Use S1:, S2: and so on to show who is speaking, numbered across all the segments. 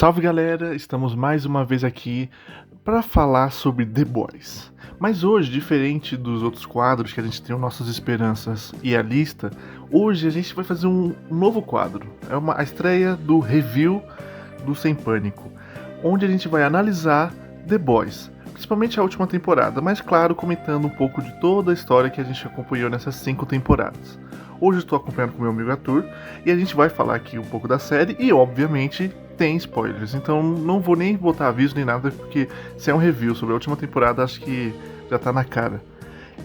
S1: Salve galera, estamos mais uma vez aqui para falar sobre The Boys. Mas hoje, diferente dos outros quadros que a gente tem nossas esperanças e a lista, hoje a gente vai fazer um novo quadro. É a estreia do review do Sem Pânico, onde a gente vai analisar The Boys, principalmente a última temporada, mas claro, comentando um pouco de toda a história que a gente acompanhou nessas 5 temporadas. Hoje estou acompanhando com meu amigo Arthur e a gente vai falar aqui um pouco da série e, obviamente, tem spoilers. Então não vou nem botar aviso nem nada, porque se é um review sobre a última temporada, acho que já tá na cara.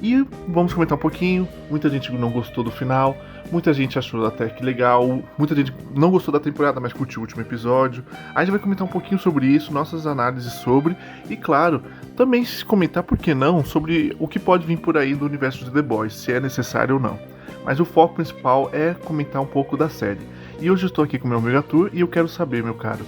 S1: E vamos comentar um pouquinho. Muita gente não gostou do final, muita gente achou até que legal, muita gente não gostou da temporada, mas curtiu o último episódio. A gente vai comentar um pouquinho sobre isso, nossas análises sobre, e claro, também comentar, por que não, sobre o que pode vir por aí do universo de The Boys, se é necessário ou não. Mas o foco principal é comentar um pouco da série. E hoje eu estou aqui com o meu amigo Arthur e eu quero saber, meu caro,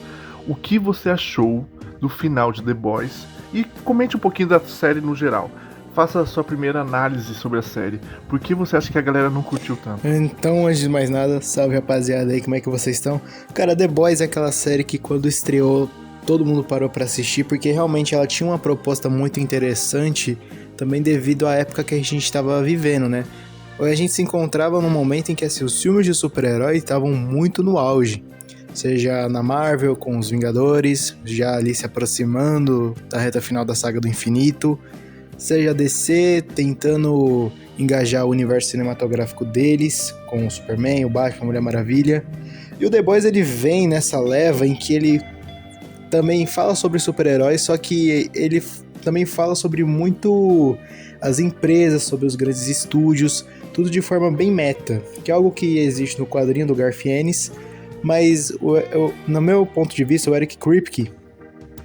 S1: o que você achou do final de The Boys? E comente um pouquinho da série no geral. Faça a sua primeira análise sobre a série. Por que você acha que a galera não curtiu tanto?
S2: Então, antes de mais nada, salve rapaziada aí, como é que vocês estão? Cara, The Boys é aquela série que quando estreou, todo mundo parou pra assistir, porque realmente ela tinha uma proposta muito interessante, também devido à época que a gente estava vivendo, né? A gente se encontrava num momento em que assim, os filmes de super-herói estavam muito no auge. Seja na Marvel, com os Vingadores, já ali se aproximando da reta final da saga do infinito, seja a DC tentando engajar o universo cinematográfico deles, com o Superman, o Batman, a Mulher Maravilha. E o The Boys ele vem nessa leva em que ele também fala sobre super-heróis, só que ele também fala sobre muito as empresas, sobre os grandes estúdios, tudo de forma bem meta, que é algo que existe no quadrinho do Garth Ennis, mas no meu ponto de vista, o Eric Kripke,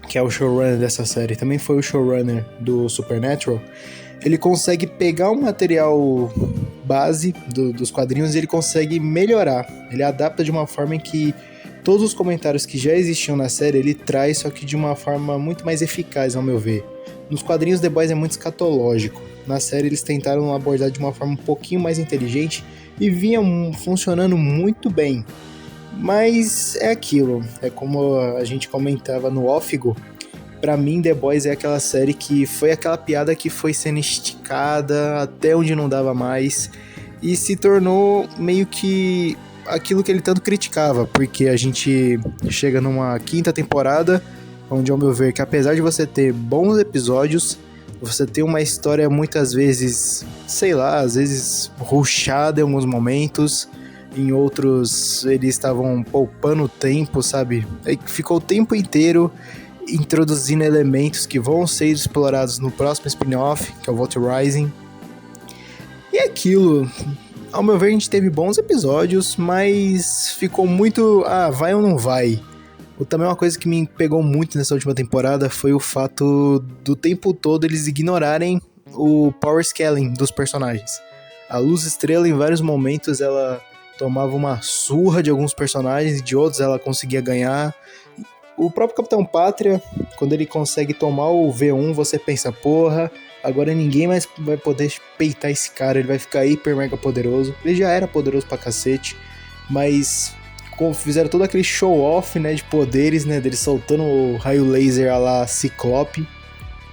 S2: que é o showrunner dessa série, também foi o showrunner do Supernatural, ele consegue pegar o material base dos quadrinhos e ele consegue melhorar, ele adapta de uma forma em que todos os comentários que já existiam na série ele traz, só que de uma forma muito mais eficaz, ao meu ver. Nos quadrinhos The Boys é muito escatológico. Na série eles tentaram abordar de uma forma um pouquinho mais inteligente e vinha funcionando muito bem. Mas é aquilo, é como a gente comentava no Ófigo, pra mim The Boys é aquela série que foi aquela piada que foi sendo esticada até onde não dava mais e se tornou meio que aquilo que ele tanto criticava, porque a gente chega numa 5ª temporada onde, ao meu ver, que apesar de você ter bons episódios, você tem uma história muitas vezes, sei lá, às vezes rushada em alguns momentos, em outros eles estavam poupando tempo, sabe? Aí ficou o tempo inteiro introduzindo elementos que vão ser explorados no próximo spin-off, que é o Vault Rising. E é aquilo, ao meu ver a gente teve bons episódios, mas ficou muito, vai ou não vai? Também uma coisa que me pegou muito nessa última temporada foi o fato do tempo todo eles ignorarem o power scaling dos personagens. A Luz Estrela, em vários momentos, ela tomava uma surra de alguns personagens e de outros ela conseguia ganhar. O próprio Capitão Pátria, quando ele consegue tomar o V1, você pensa, porra, agora ninguém mais vai poder peitar esse cara, ele vai ficar hiper mega poderoso. Ele já era poderoso pra cacete, mas fizeram todo aquele show-off, né, de poderes, né, dele soltando o raio laser a lá Ciclope.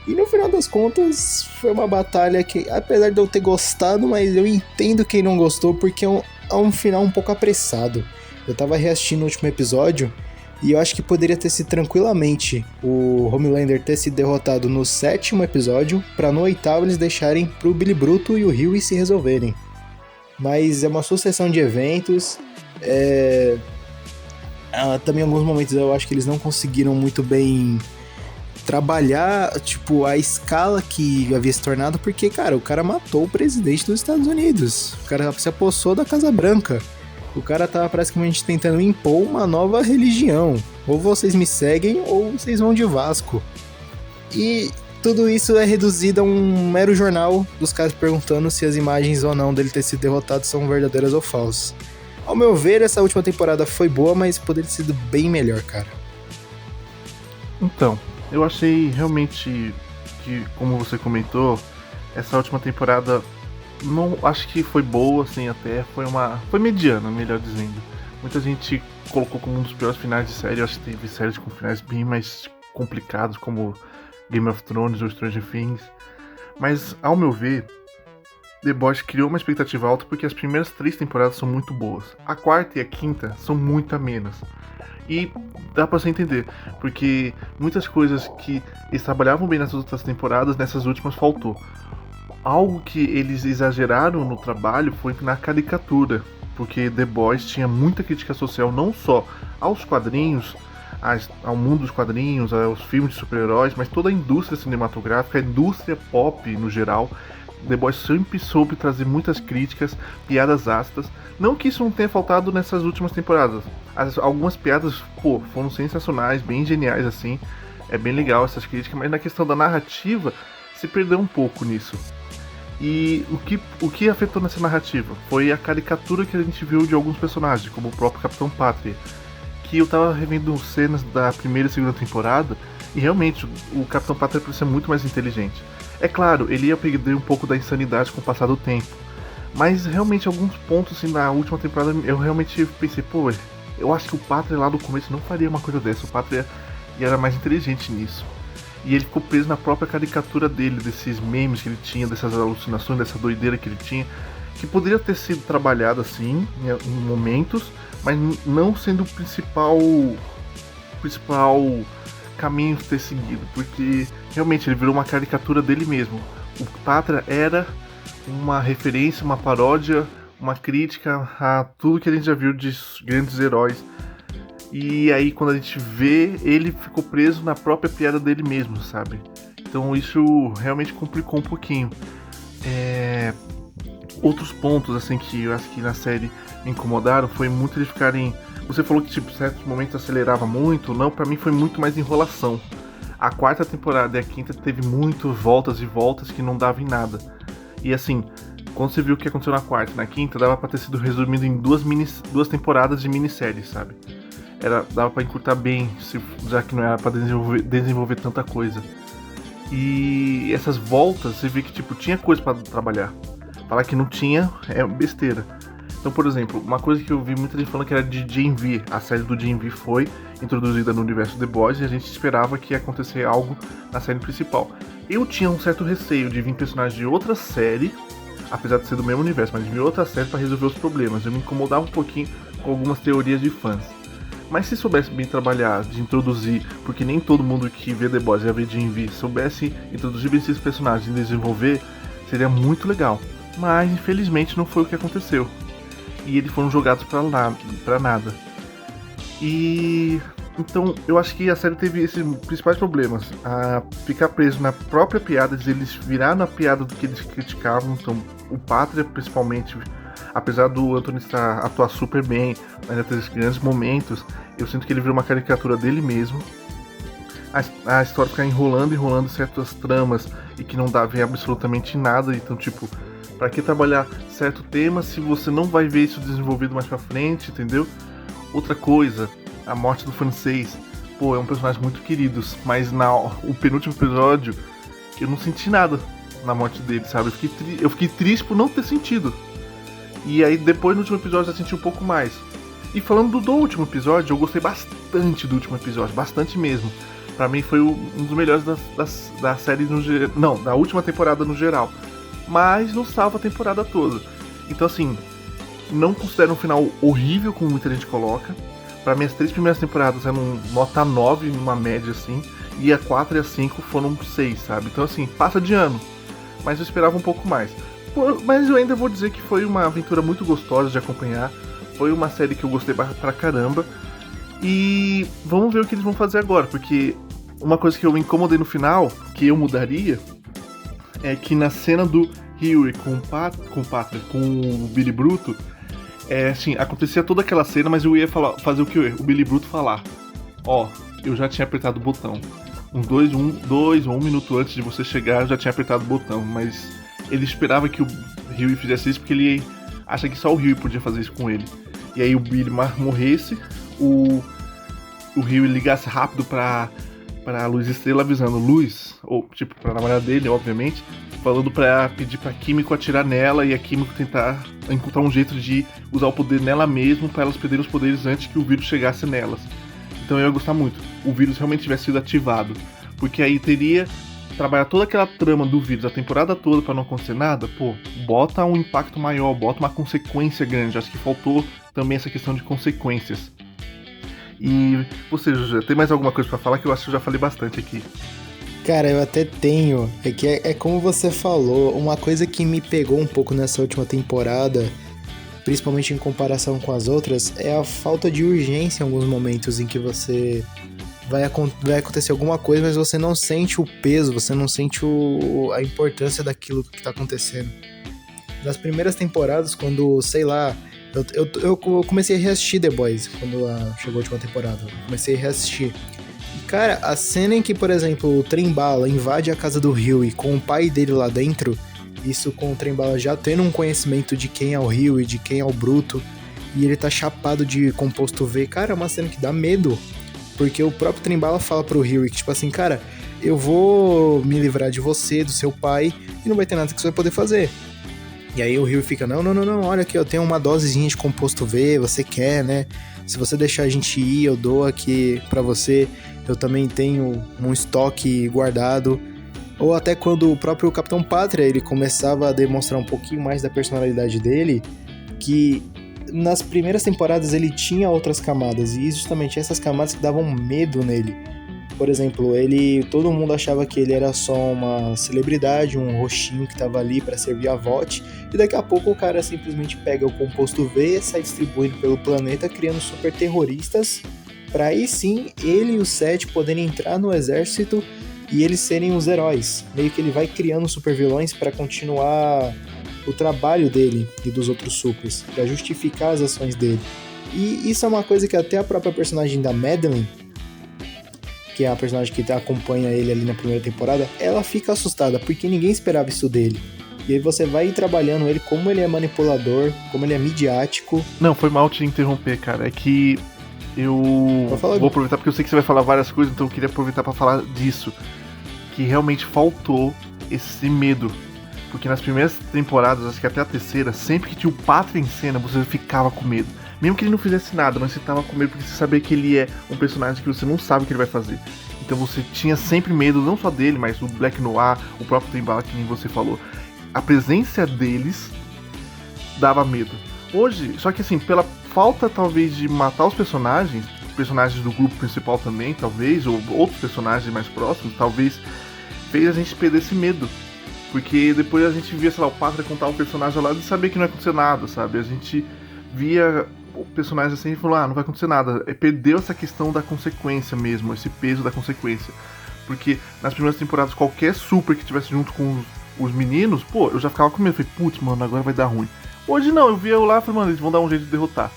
S2: E no final das contas, foi uma batalha que, apesar de eu ter gostado, mas eu entendo quem não gostou, porque é um final um pouco apressado. Eu tava reassistindo o último episódio, e eu acho que poderia ter sido tranquilamente o Homelander ter sido derrotado no 7º episódio, pra no 8º eles deixarem pro Billy Bruto e o Hughie se resolverem. Mas é uma sucessão de eventos. Também em alguns momentos eu acho que eles não conseguiram muito bem trabalhar, tipo, a escala que havia se tornado, porque, cara, o cara matou o presidente dos Estados Unidos, o cara se apossou da Casa Branca, o cara tava praticamente tentando impor uma nova religião, ou vocês me seguem ou vocês vão de Vasco. E tudo isso é reduzido a um mero jornal dos caras perguntando se as imagens ou não dele ter sido derrotado são verdadeiras ou falsas. Ao meu ver, essa última temporada foi boa, mas poderia ter sido bem melhor, cara.
S1: Então, eu achei realmente que, como você comentou, essa última temporada não acho que foi boa, assim, até foi mediana, melhor dizendo. Muita gente colocou como um dos piores finais de série. Eu acho que teve séries com finais bem mais complicados, como Game of Thrones ou Stranger Things. Mas, ao meu ver, The Boys criou uma expectativa alta porque as primeiras 3 temporadas são muito boas. A quarta e a quinta são muito amenas. E dá pra você entender, porque muitas coisas que eles trabalhavam bem nas outras temporadas, nessas últimas faltou. Algo que eles exageraram no trabalho foi na caricatura, porque The Boys tinha muita crítica social não só aos quadrinhos, ao mundo dos quadrinhos, aos filmes de super-heróis, mas toda a indústria cinematográfica, a indústria pop no geral. The Boys sempre soube trazer muitas críticas, piadas ácidas. Não que isso não tenha faltado nessas últimas temporadas. Algumas piadas, foram sensacionais, bem geniais assim. É bem legal essas críticas, mas na questão da narrativa, se perdeu um pouco nisso. E o que afetou nessa narrativa foi a caricatura que a gente viu de alguns personagens, como o próprio Capitão Pátria. Que eu tava revendo cenas da primeira e segunda temporada, e realmente o Capitão Pátria parecia muito mais inteligente. É claro, ele ia perder um pouco da insanidade com o passar do tempo. Mas realmente alguns pontos assim, na última temporada eu realmente pensei, eu acho que o Pátria lá do começo não faria uma coisa dessa. O Pátria era mais inteligente nisso. E ele ficou preso na própria caricatura dele, desses memes que ele tinha, dessas alucinações, dessa doideira que ele tinha, que poderia ter sido trabalhada assim, em momentos, mas não sendo o principal caminho a ter seguido, porque realmente ele virou uma caricatura dele mesmo. O Pátria era uma referência, uma paródia, uma crítica a tudo que a gente já viu de grandes heróis. E aí quando a gente vê, ele ficou preso na própria piada dele mesmo, sabe? Então isso realmente complicou um pouquinho. Outros pontos assim que eu acho que na série me incomodaram foi muito eles ficarem... Você falou que tipo, certos momentos acelerava muito. Não, pra mim foi muito mais enrolação. A quarta temporada e a quinta teve muitas voltas e voltas que não dava em nada. E assim, quando você viu o que aconteceu na quarta e na quinta, dava pra ter sido resumido em duas temporadas de minissérie, sabe? Dava pra encurtar bem, já que não era pra desenvolver tanta coisa. E essas voltas, você vê que tipo, tinha coisa pra trabalhar. Falar que não tinha é besteira. Então, por exemplo, uma coisa que eu vi muita gente falando que era de Gen-V. A série do Gen-V foi introduzida no universo The Boys e a gente esperava que ia acontecer algo na série principal. Eu tinha um certo receio de vir personagens de outra série, apesar de ser do mesmo universo, mas de vir outra série para resolver os problemas. Eu me incomodava um pouquinho com algumas teorias de fãs. Mas se soubesse bem trabalhar, de introduzir, porque nem todo mundo que vê The Boys já vê Gen-V, soubesse introduzir bem esses personagens e desenvolver, seria muito legal. Mas infelizmente não foi o que aconteceu. E eles foram jogados pra nada. E então eu acho que a série teve esses principais problemas. A ficar preso na própria piada, eles viraram na piada do que eles criticavam. Então o Pátria principalmente, apesar do Anthony atuar super bem, ainda ter grandes momentos, eu sinto que ele virou uma caricatura dele mesmo. A história ficar enrolando certas tramas e que não dá a ver absolutamente nada. Então tipo, pra que trabalhar certo tema se você não vai ver isso desenvolvido mais pra frente, entendeu? Outra coisa, a morte do francês. É um personagem muito querido, mas o penúltimo episódio eu não senti nada na morte dele, sabe? Eu fiquei triste por não ter sentido. E aí depois no último episódio eu senti um pouco mais. E falando do último episódio, eu gostei bastante do último episódio, bastante mesmo. Pra mim foi um dos melhores da série no geral. Não, da última temporada no geral. Mas não salva a temporada toda. Então assim, não considero um final horrível como muita gente coloca. Pra mim as 3 primeiras temporadas eram nota 9, numa média assim. E a 4 e a 5 foram 6, sabe? Então assim, passa de ano. Mas eu esperava um pouco mais. Mas eu ainda vou dizer que foi uma aventura muito gostosa de acompanhar. Foi uma série que eu gostei pra caramba. E vamos ver o que eles vão fazer agora. Porque uma coisa que eu me incomodei no final, que eu mudaria, é que na cena do Huey com o Billy Bruto, assim, acontecia toda aquela cena, mas eu ia fazer o que o Billy Bruto falar. Eu já tinha apertado o botão. 2 ou 1 minuto antes de você chegar, eu já tinha apertado o botão, mas ele esperava que o Huey fizesse isso porque ele acha que só o Huey podia fazer isso com ele. E aí o Billy morresse, o Huey ligasse rápido pra Luz Estrela avisando Luz, ou pra namorada dele, obviamente, falando pra pedir pra Químico atirar nela e a Químico tentar encontrar um jeito de usar o poder nela mesma para elas perderem os poderes antes que o vírus chegasse nelas. Então eu ia gostar muito, o vírus realmente tivesse sido ativado, porque aí teria trabalhar toda aquela trama do vírus a temporada toda para não acontecer nada. Pô, bota um impacto maior, bota uma consequência grande. Acho que faltou também essa questão de consequências. E você, José, tem mais alguma coisa para falar? Que eu acho que eu já falei bastante aqui.
S2: Cara, eu até tenho. É que é como você falou, uma coisa que me pegou um pouco nessa última temporada, principalmente em comparação com as outras, é a falta de urgência em alguns momentos em que você vai acontecer alguma coisa, mas você não sente o peso, você não sente a importância daquilo que tá acontecendo. Nas primeiras temporadas, quando, sei lá, eu comecei a reassistir The Boys, quando chegou a última temporada. Comecei a reassistir. Cara, a cena em que, por exemplo, o Trem-Bala invade a casa do Huey com o pai dele lá dentro, isso com o Trem-Bala já tendo um conhecimento de quem é o Huey, de quem é o Bruto, e ele tá chapado de composto V, cara, é uma cena que dá medo, porque o próprio Trem-Bala fala pro Huey que, tipo assim, cara, eu vou me livrar de você, do seu pai, e não vai ter nada que você vai poder fazer. E aí o Huey fica, não, olha aqui, eu tenho uma dosezinha de composto V, você quer, né? Se você deixar a gente ir, eu dou aqui pra você. Eu também tenho um estoque guardado. Ou até quando o próprio Capitão Pátria, ele começava a demonstrar um pouquinho mais da personalidade dele, que nas primeiras temporadas ele tinha outras camadas, e justamente essas camadas que davam medo nele. Por exemplo, todo mundo achava que ele era só uma celebridade, um roxinho que tava ali pra servir a VOT, e daqui a pouco o cara simplesmente pega o composto V e sai distribuindo pelo planeta, criando super terroristas, pra aí sim ele e o Seth poderem entrar no exército e eles serem os heróis. Meio que ele vai criando super vilões pra continuar o trabalho dele e dos outros supers, pra justificar as ações dele. E isso é uma coisa que até a própria personagem da Madeline, que é a personagem que acompanha ele ali na primeira temporada, ela fica assustada, porque ninguém esperava isso dele. E aí você vai trabalhando ele, como ele é manipulador, como ele é midiático.
S1: Não, foi mal te interromper, cara. É que eu vou aproveitar, porque eu sei que você vai falar várias coisas, então eu queria aproveitar pra falar disso. Que realmente faltou esse medo. Porque nas primeiras temporadas, acho que até a terceira, sempre que tinha o Pátria em cena, você ficava com medo. Mesmo que ele não fizesse nada, mas você tava com medo porque você sabia que ele é um personagem que você não sabe o que ele vai fazer. Então você tinha sempre medo, não só dele, mas o Black Noir, o próprio Trem-Bala, que nem você falou. A presença deles dava medo. Hoje, só que assim, pela falta talvez de matar os personagens do grupo principal também, talvez, ou outros personagens mais próximos, talvez fez a gente perder esse medo. Porque depois a gente via, sei lá, o Pátria contar o personagem ao lado e sabia que não ia acontecer nada, sabe? A gente via o personagem assim e falou, não vai acontecer nada. Perdeu essa questão da consequência mesmo, esse peso da consequência. Porque nas primeiras temporadas, qualquer super que tivesse junto com os meninos, pô, eu já ficava com medo. Falei, putz, mano, agora vai dar ruim. Hoje não, eu via lá e falei, mano, eles vão dar um jeito de derrotar.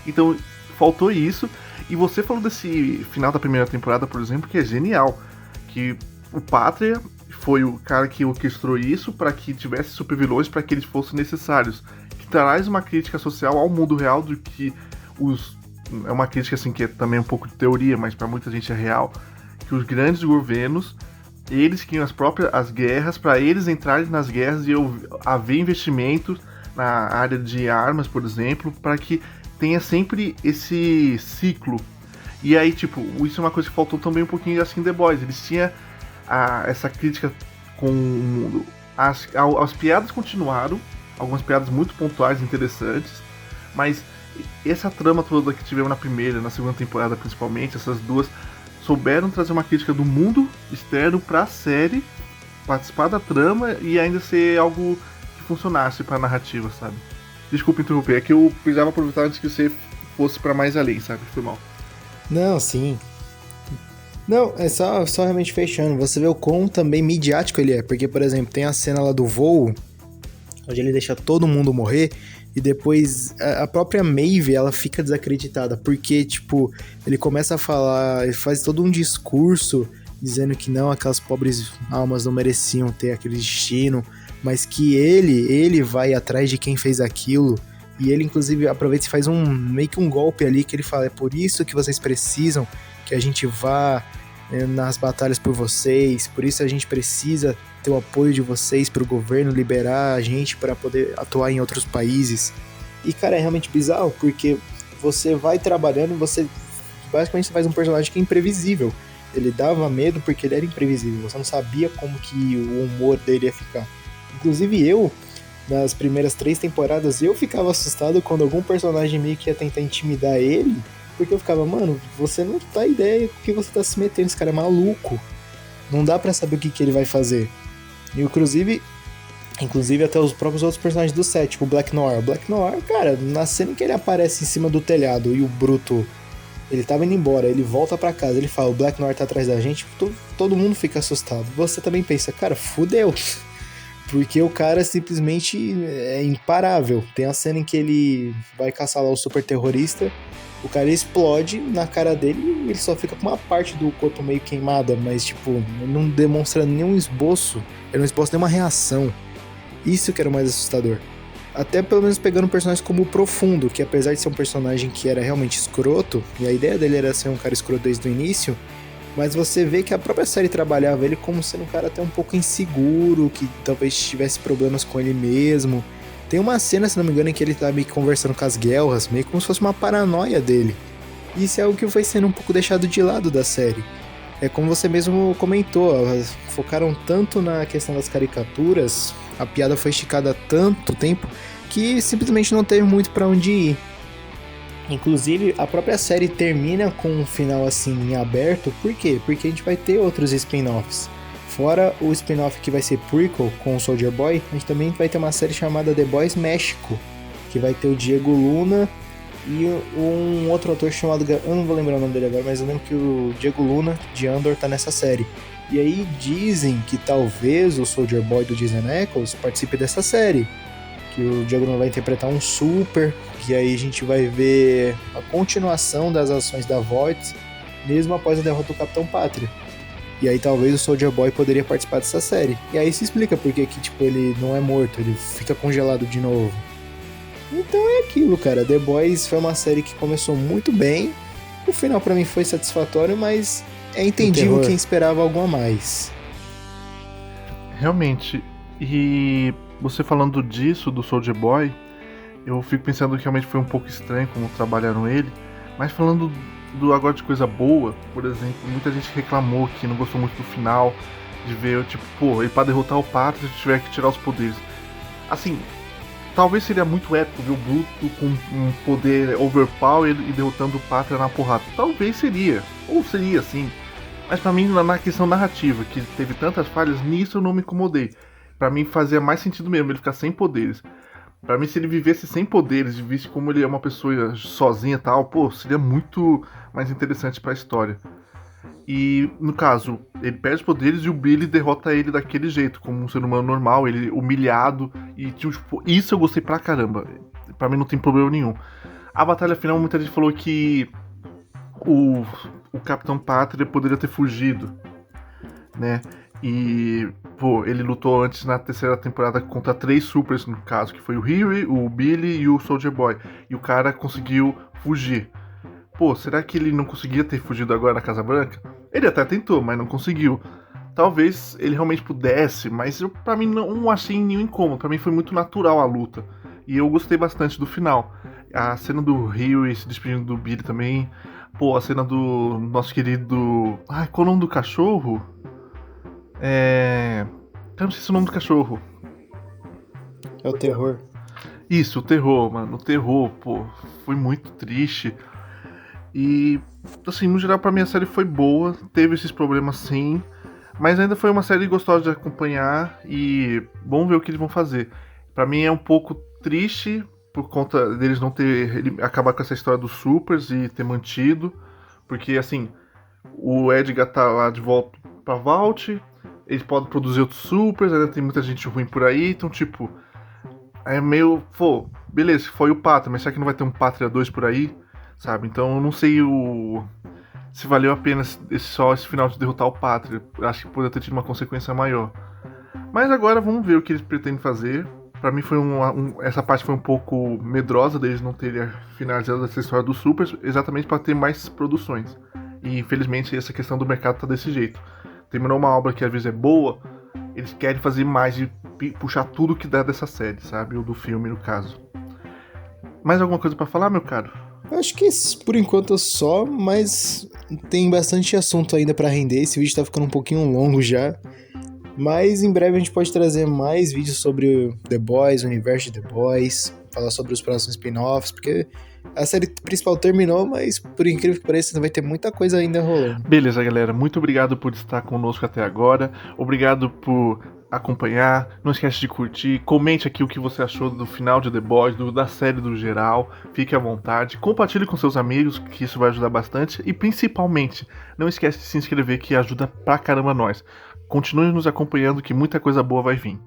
S1: Então, faltou isso. E você falou desse final da primeira temporada, por exemplo, que é genial. Que o Pátria foi o cara que orquestrou isso para que tivesse super vilões, para que eles fossem necessários. Que traz uma crítica social ao mundo real do que é uma crítica assim que é também um pouco de teoria, mas para muita gente é real, que os grandes governos, eles criam as guerras para eles entrarem nas guerras e haver investimentos na área de armas, por exemplo, para que tenha sempre esse ciclo. E aí, tipo, isso é uma coisa que faltou também um pouquinho assim The Boys. Eles tinham essa crítica com o mundo. As piadas continuaram, algumas piadas muito pontuais e interessantes, mas essa trama toda que tivemos na primeira, na segunda temporada principalmente, essas duas souberam trazer uma crítica do mundo externo pra série, participar da trama e ainda ser algo que funcionasse pra narrativa, sabe? Desculpa interromper, é que eu precisava aproveitar antes que você fosse pra mais além, sabe? Foi mal.
S2: Não, sim. Não, é só realmente fechando. Você vê o quão também midiático ele é. Porque, por exemplo, tem a cena lá do voo, onde ele deixa todo mundo morrer, e depois a própria Maeve, ela fica desacreditada. Porque, tipo, ele começa a falar, ele faz todo um discurso dizendo que não, aquelas pobres almas não mereciam ter aquele destino, mas que ele vai atrás de quem fez aquilo. E ele, inclusive, aproveita e faz meio que um golpe ali, que ele fala, é por isso que vocês precisam que a gente vá nas batalhas por vocês, por isso a gente precisa ter o apoio de vocês para o governo liberar a gente para poder atuar em outros países. E, cara, é realmente bizarro, porque você vai trabalhando e você basicamente você faz um personagem que é imprevisível. Ele dava medo porque ele era imprevisível, você não sabia como que o humor dele ia ficar. Inclusive eu, nas primeiras 3 temporadas, eu ficava assustado quando algum personagem meio que ia tentar intimidar ele, porque eu ficava, mano, você não tá ideia do que você tá se metendo, esse cara é maluco. Não dá pra saber o que ele vai fazer. E inclusive até os próprios outros personagens do set, tipo o Black Noir. O Black Noir, cara, na cena em que ele aparece em cima do telhado e o Bruto, ele tava indo embora, ele volta pra casa, ele fala, o Black Noir tá atrás da gente, todo mundo fica assustado. Você também pensa, cara, fudeu. Porque o cara simplesmente é imparável. Tem a cena em que ele vai caçar lá o super terrorista, o cara explode na cara dele e ele só fica com uma parte do corpo meio queimada, mas tipo, não demonstra nenhum esboço, ele não esboça nenhuma reação. Isso que era o mais assustador. Até pelo menos pegando um personagem como o Profundo, que apesar de ser um personagem que era realmente escroto, e a ideia dele era ser um cara escroto desde o início, mas você vê que a própria série trabalhava ele como sendo um cara até um pouco inseguro, que talvez tivesse problemas com ele mesmo. Tem uma cena, se não me engano, em que ele tá meio que conversando com as guelras, meio como se fosse uma paranoia dele. E isso é algo que foi sendo um pouco deixado de lado da série. É como você mesmo comentou, focaram tanto na questão das caricaturas, a piada foi esticada há tanto tempo, que simplesmente não teve muito pra onde ir. Inclusive, a própria série termina com um final assim em aberto, por quê? Porque a gente vai ter outros spin-offs. Fora o spin-off que vai ser prequel com o Soldier Boy, a gente também vai ter uma série chamada The Boys México, que vai ter o Diego Luna e um outro ator chamado... Eu não vou lembrar o nome dele agora, mas eu lembro que o Diego Luna, de Andor, tá nessa série. E aí dizem que talvez o Soldier Boy do Jensen Ackles participe dessa série. Que o Diego Luna vai interpretar um super, que aí a gente vai ver a continuação das ações da Voight, mesmo após a derrota do Capitão Pátria. E aí talvez o Soldier Boy poderia participar dessa série. E aí se explica porque que, tipo, ele não é morto, ele fica congelado de novo. Então é aquilo, cara. The Boys foi uma série que começou muito bem. O final pra mim foi satisfatório, mas é entendível quem esperava algo a mais.
S1: Realmente. E você falando disso, do Soldier Boy, eu fico pensando que realmente foi um pouco estranho como trabalharam ele. Mas falando agora de coisa boa, por exemplo, muita gente reclamou que não gostou muito do final, de ver, tipo, pô, ele pra derrotar o Pátria tiver que tirar os poderes. Assim, talvez seria muito épico ver o Bruto com um poder overpower e derrotando o Pátria na porrada. Talvez seria, ou seria sim. Mas pra mim, na questão narrativa, que teve tantas falhas, nisso eu não me incomodei. Pra mim fazia mais sentido mesmo ele ficar sem poderes. Pra mim, se ele vivesse sem poderes, e visse como ele é uma pessoa sozinha e tal, pô, seria muito mais interessante pra história. E, no caso, ele perde os poderes e o Billy derrota ele daquele jeito, como um ser humano normal, ele humilhado, e tipo, isso eu gostei pra caramba. Pra mim não tem problema nenhum. A batalha final, muita gente falou que o Capitão Pátria poderia ter fugido, né? E, pô, ele lutou antes na terceira temporada contra 3 supers, no caso, que foi o Huey, o Billy e o Soldier Boy. E o cara conseguiu fugir. Pô, será que ele não conseguia ter fugido agora na Casa Branca? Ele até tentou, mas não conseguiu. Talvez ele realmente pudesse, mas eu, pra mim, não achei nenhum incômodo. Pra mim foi muito natural a luta. E eu gostei bastante do final. A cena do Huey se despedindo do Billy também. Pô, a cena do nosso querido... Ai, qual é o nome do cachorro? Eu não sei se é o nome do cachorro.
S2: É o terror.
S1: Isso, o terror, mano. O terror, pô, foi muito triste. E, assim, no geral, pra mim a série foi boa. Teve esses problemas sim. Mas ainda foi uma série gostosa de acompanhar. E bom ver o que eles vão fazer. Pra mim é um pouco triste por conta deles não ter... Ele acabar com essa história dos supers e ter mantido. Porque, assim, o Edgar tá lá de volta pra Vault. Eles podem produzir outros supers, ainda tem muita gente ruim por aí, então tipo... É meio... Pô, beleza, foi o Pátria, mas será que não vai ter um Pátria 2 por aí? Sabe? Então eu não sei se valeu a pena só esse final de derrotar o Pátria. Acho que poderia ter tido uma consequência maior. Mas agora vamos ver o que eles pretendem fazer. Pra mim foi essa parte foi um pouco medrosa deles não terem finalizado essa história dos supers, exatamente para ter mais produções. E infelizmente essa questão do mercado tá desse jeito. Terminou uma obra que às vezes é boa, eles querem fazer mais e puxar tudo que dá dessa série, sabe? Ou do filme, no caso. Mais alguma coisa pra falar, meu caro?
S2: Eu acho que por enquanto é só, mas tem bastante assunto ainda pra render. Esse vídeo tá ficando um pouquinho longo já. Mas em breve a gente pode trazer mais vídeos sobre o The Boys, o universo de The Boys, falar sobre os próximos spin-offs, porque a série principal terminou, mas por incrível que pareça, vai ter muita coisa ainda rolando.
S1: Beleza, galera. Muito obrigado por estar conosco até agora. Obrigado por acompanhar. Não esquece de curtir. Comente aqui o que você achou do final de The Boys, da série do geral. Fique à vontade. Compartilhe com seus amigos, que isso vai ajudar bastante. E principalmente, não esquece de se inscrever, que ajuda pra caramba nós. Continue nos acompanhando, que muita coisa boa vai vir.